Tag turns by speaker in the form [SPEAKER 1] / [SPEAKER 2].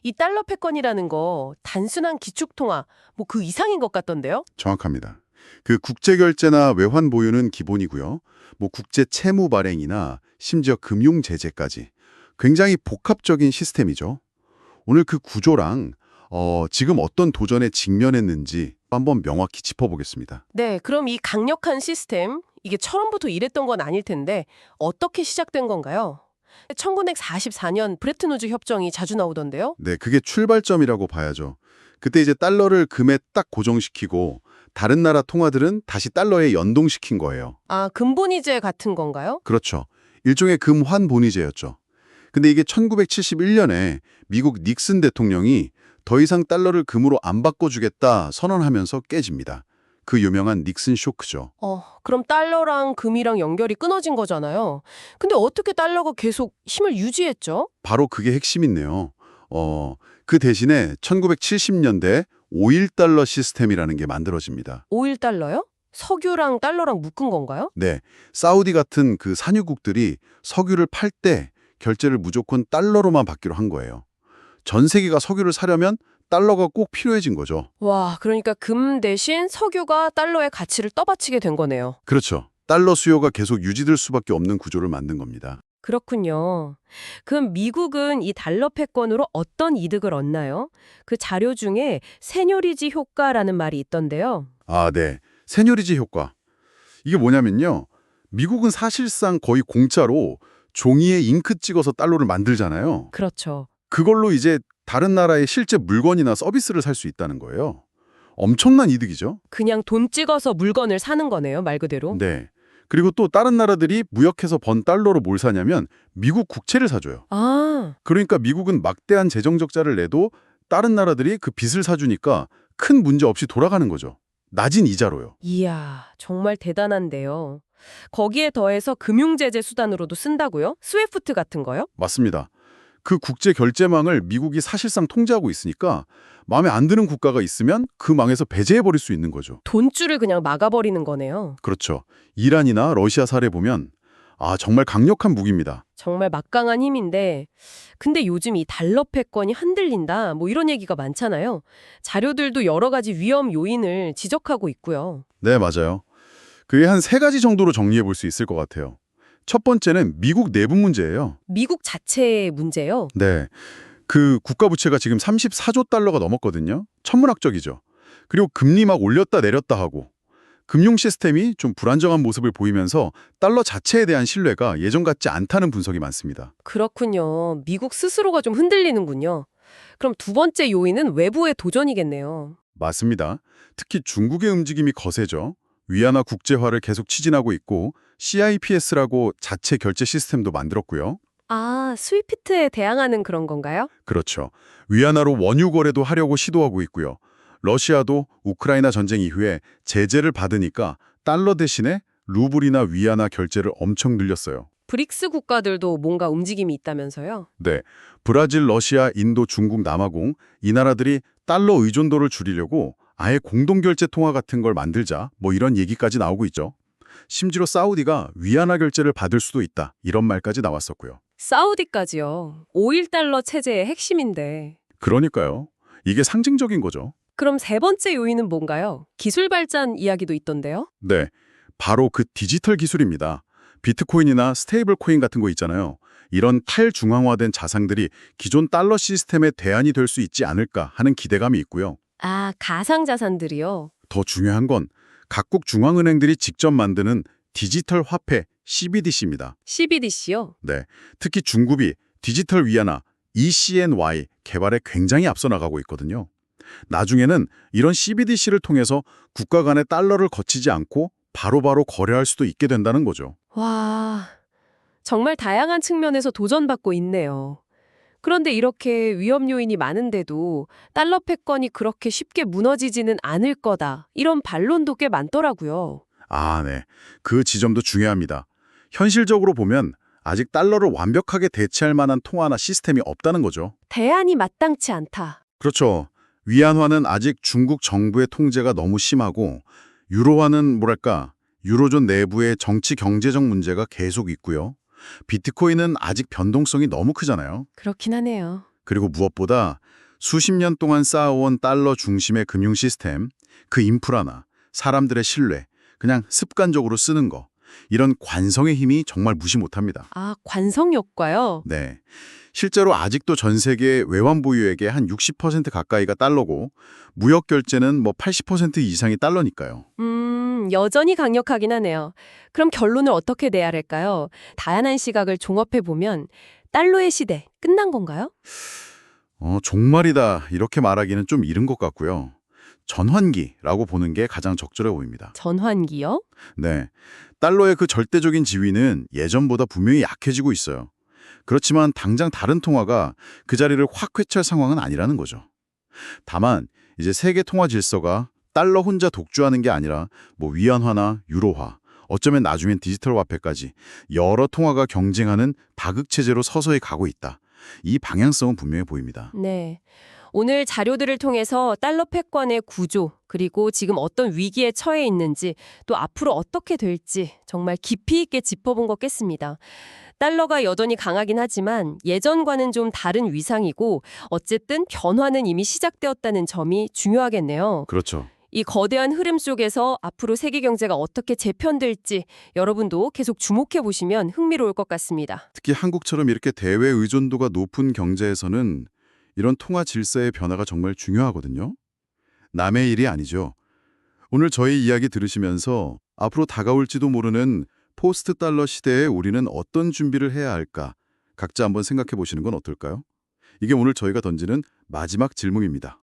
[SPEAKER 1] 이 달러 패권이라는 거 단순한 기축통화, 뭐 그 이상인 것 같던데요?
[SPEAKER 2] 정확합니다. 그 국제결제나 외환 보유는 기본이고요. 뭐 국제 채무 발행이나 심지어 금융 제재까지 굉장히 복합적인 시스템이죠. 오늘 그 구조랑 지금 어떤 도전에 직면했는지 한번 명확히 짚어보겠습니다.
[SPEAKER 1] 네, 그럼 이 강력한 시스템, 이게 처음부터 이랬던 건 아닐 텐데 어떻게 시작된 건가요? 1944년 브레튼 우즈 협정이 자주 나오던데요?
[SPEAKER 2] 네, 그게 출발점이라고 봐야죠. 그때 이제 달러를 금에 딱 고정시키고 다른 나라 통화들은 다시 달러에 연동시킨 거예요.
[SPEAKER 1] 아, 금본위제 같은 건가요?
[SPEAKER 2] 그렇죠. 일종의 금환본위제였죠. 근데 이게 1971년에 미국 닉슨 대통령이 더 이상 달러를 금으로 안 바꿔주겠다 선언하면서 깨집니다. 그 유명한 닉슨 쇼크죠.
[SPEAKER 1] 그럼 달러랑 금이랑 연결이 끊어진 거잖아요. 근데 어떻게 달러가 계속 힘을 유지했죠?
[SPEAKER 2] 바로 그게 핵심이네요. 그 대신에 1970년대 5.1달러 시스템이라는 게 만들어집니다.
[SPEAKER 1] 5일 달러요? 석유랑 달러랑 묶은 건가요?
[SPEAKER 2] 네, 사우디 같은 그 산유국들이 석유를 팔 때 결제를 무조건 달러로만 받기로 한 거예요. 전 세계가 석유를 사려면 달러가 꼭 필요해진 거죠.
[SPEAKER 1] 와, 그러니까 금 대신 석유가 달러의 가치를 떠받치게 된 거네요.
[SPEAKER 2] 그렇죠. 달러 수요가 계속 유지될 수밖에 없는 구조를 만든 겁니다.
[SPEAKER 1] 그렇군요. 그럼 미국은 이 달러 패권으로 어떤 이득을 얻나요? 그 자료 중에 세뇨리지 효과라는 말이 있던데요.
[SPEAKER 2] 아, 네. 세뇨리지 효과. 이게 뭐냐면요. 미국은 사실상 거의 공짜로 종이에 잉크 찍어서 달러를 만들잖아요.
[SPEAKER 1] 그렇죠.
[SPEAKER 2] 그걸로 이제 다른 나라의 실제 물건이나 서비스를 살 수 있다는 거예요. 엄청난 이득이죠.
[SPEAKER 1] 그냥 돈 찍어서 물건을 사는 거네요, 말 그대로.
[SPEAKER 2] 네. 그리고 또 다른 나라들이 무역해서 번 달러로 뭘 사냐면 미국 국채를 사줘요.
[SPEAKER 1] 아,
[SPEAKER 2] 그러니까 미국은 막대한 재정 적자를 내도 다른 나라들이 그 빚을 사주니까 큰 문제 없이 돌아가는 거죠. 낮은 이자로요.
[SPEAKER 1] 이야, 정말 대단한데요. 거기에 더해서 금융제재 수단으로도 쓴다고요? 스위프트 같은 거요?
[SPEAKER 2] 맞습니다. 그 국제 결제망을 미국이 사실상 통제하고 있으니까 마음에 안 드는 국가가 있으면 그 망에서 배제해버릴 수 있는 거죠.
[SPEAKER 1] 돈줄을 그냥 막아버리는 거네요.
[SPEAKER 2] 그렇죠. 이란이나 러시아 사례 보면 정말 강력한 무기입니다.
[SPEAKER 1] 정말 막강한 힘인데, 근데 요즘 이 달러 패권이 흔들린다, 뭐 이런 얘기가 많잖아요. 자료들도 여러 가지 위험 요인을 지적하고 있고요.
[SPEAKER 2] 네, 맞아요. 그게 한 세 가지 정도로 정리해 볼 수 있을 것 같아요. 첫 번째는 미국 내부 문제예요.
[SPEAKER 1] 미국 자체의 문제요?
[SPEAKER 2] 네. 그 국가 부채가 지금 34조 달러가 넘었거든요. 천문학적이죠. 그리고 금리 막 올렸다 내렸다 하고 금융 시스템이 좀 불안정한 모습을 보이면서 달러 자체에 대한 신뢰가 예전 같지 않다는 분석이 많습니다.
[SPEAKER 1] 그렇군요. 미국 스스로가 좀 흔들리는군요. 그럼 두 번째 요인은 외부의 도전이겠네요.
[SPEAKER 2] 맞습니다. 특히 중국의 움직임이 거세죠. 위안화 국제화를 계속 추진하고 있고 CIPS라고 자체 결제 시스템도 만들었고요.
[SPEAKER 1] 아, 스위프트에 대항하는 그런 건가요?
[SPEAKER 2] 그렇죠. 위안화로 원유 거래도 하려고 시도하고 있고요. 러시아도 우크라이나 전쟁 이후에 제재를 받으니까 달러 대신에 루블이나 위안화 결제를 엄청 늘렸어요.
[SPEAKER 1] 브릭스 국가들도 뭔가 움직임이 있다면서요?
[SPEAKER 2] 네, 브라질, 러시아, 인도, 중국, 남아공 이 나라들이 달러 의존도를 줄이려고 아예 공동결제 통화 같은 걸 만들자 뭐 이런 얘기까지 나오고 있죠. 심지어 사우디가 위안화 결제를 받을 수도 있다 이런 말까지 나왔었고요.
[SPEAKER 1] 사우디까지요. 5일 달러 체제의 핵심인데.
[SPEAKER 2] 그러니까요. 이게 상징적인 거죠.
[SPEAKER 1] 그럼 세 번째 요인은 뭔가요? 기술 발전 이야기도 있던데요?
[SPEAKER 2] 네, 바로 그 디지털 기술입니다. 비트코인이나 스테이블 코인 같은 거 있잖아요. 이런 탈중앙화된 자산들이 기존 달러 시스템의 대안이 될 수 있지 않을까 하는 기대감이 있고요.
[SPEAKER 1] 아, 가상자산들이요?
[SPEAKER 2] 더 중요한 건 각국 중앙은행들이 직접 만드는 디지털 화폐 CBDC입니다.
[SPEAKER 1] CBDC요?
[SPEAKER 2] 네, 특히 중국이 디지털 위안화 ECNY 개발에 굉장히 앞서 나가고 있거든요. 나중에는 이런 CBDC를 통해서 국가 간의 달러를 거치지 않고 바로바로 거래할 수도 있게 된다는 거죠.
[SPEAKER 1] 와, 정말 다양한 측면에서 도전받고 있네요. 그런데 이렇게 위험 요인이 많은데도 달러 패권이 그렇게 쉽게 무너지지는 않을 거다. 이런 반론도 꽤 많더라고요.
[SPEAKER 2] 네. 그 지점도 중요합니다. 현실적으로 보면 아직 달러를 완벽하게 대체할 만한 통화나 시스템이 없다는 거죠.
[SPEAKER 1] 대안이 마땅치 않다.
[SPEAKER 2] 그렇죠. 위안화는 아직 중국 정부의 통제가 너무 심하고 유로화는 유로존 내부의 정치 경제적 문제가 계속 있고요. 비트코인은 아직 변동성이 너무 크잖아요.
[SPEAKER 1] 그렇긴 하네요.
[SPEAKER 2] 그리고 무엇보다 수십 년 동안 쌓아온 달러 중심의 금융 시스템, 그 인프라나 사람들의 신뢰, 그냥 습관적으로 쓰는 거, 이런 관성의 힘이 정말 무시 못합니다.
[SPEAKER 1] 아, 관성 효과요?
[SPEAKER 2] 네. 실제로 아직도 전 세계 외환 보유액의 한 60% 가까이가 달러고 무역 결제는 뭐 80% 이상이 달러니까요.
[SPEAKER 1] 여전히 강력하긴 하네요. 그럼 결론을 어떻게 내야 할까요? 다양한 시각을 종합해 보면 달러의 시대 끝난 건가요?
[SPEAKER 2] 종말이다 이렇게 말하기는 좀 이른 것 같고요. 전환기라고 보는 게 가장 적절해 보입니다.
[SPEAKER 1] 전환기요?
[SPEAKER 2] 네. 달러의 그 절대적인 지위는 예전보다 분명히 약해지고 있어요. 그렇지만 당장 다른 통화가 그 자리를 확 회차할 상황은 아니라는 거죠. 다만 이제 세계 통화 질서가 달러 혼자 독주하는 게 아니라 뭐 위안화나 유로화, 어쩌면 나중엔 디지털 화폐까지 여러 통화가 경쟁하는 다극 체제로 서서히 가고 있다. 이 방향성은 분명해 보입니다.
[SPEAKER 1] 네. 오늘 자료들을 통해서 달러 패권의 구조, 그리고 지금 어떤 위기에 처해 있는지, 또 앞으로 어떻게 될지 정말 깊이 있게 짚어본 것 같습니다. 달러가 여전히 강하긴 하지만 예전과는 좀 다른 위상이고 어쨌든 변화는 이미 시작되었다는 점이 중요하겠네요.
[SPEAKER 2] 그렇죠.
[SPEAKER 1] 이 거대한 흐름 속에서 앞으로 세계 경제가 어떻게 재편될지 여러분도 계속 주목해 보시면 흥미로울 것 같습니다.
[SPEAKER 2] 특히 한국처럼 이렇게 대외 의존도가 높은 경제에서는 이런 통화 질서의 변화가 정말 중요하거든요. 남의 일이 아니죠. 오늘 저희 이야기 들으시면서 앞으로 다가올지도 모르는 포스트 달러 시대에 우리는 어떤 준비를 해야 할까? 각자 한번 생각해 보시는 건 어떨까요? 이게 오늘 저희가 던지는 마지막 질문입니다.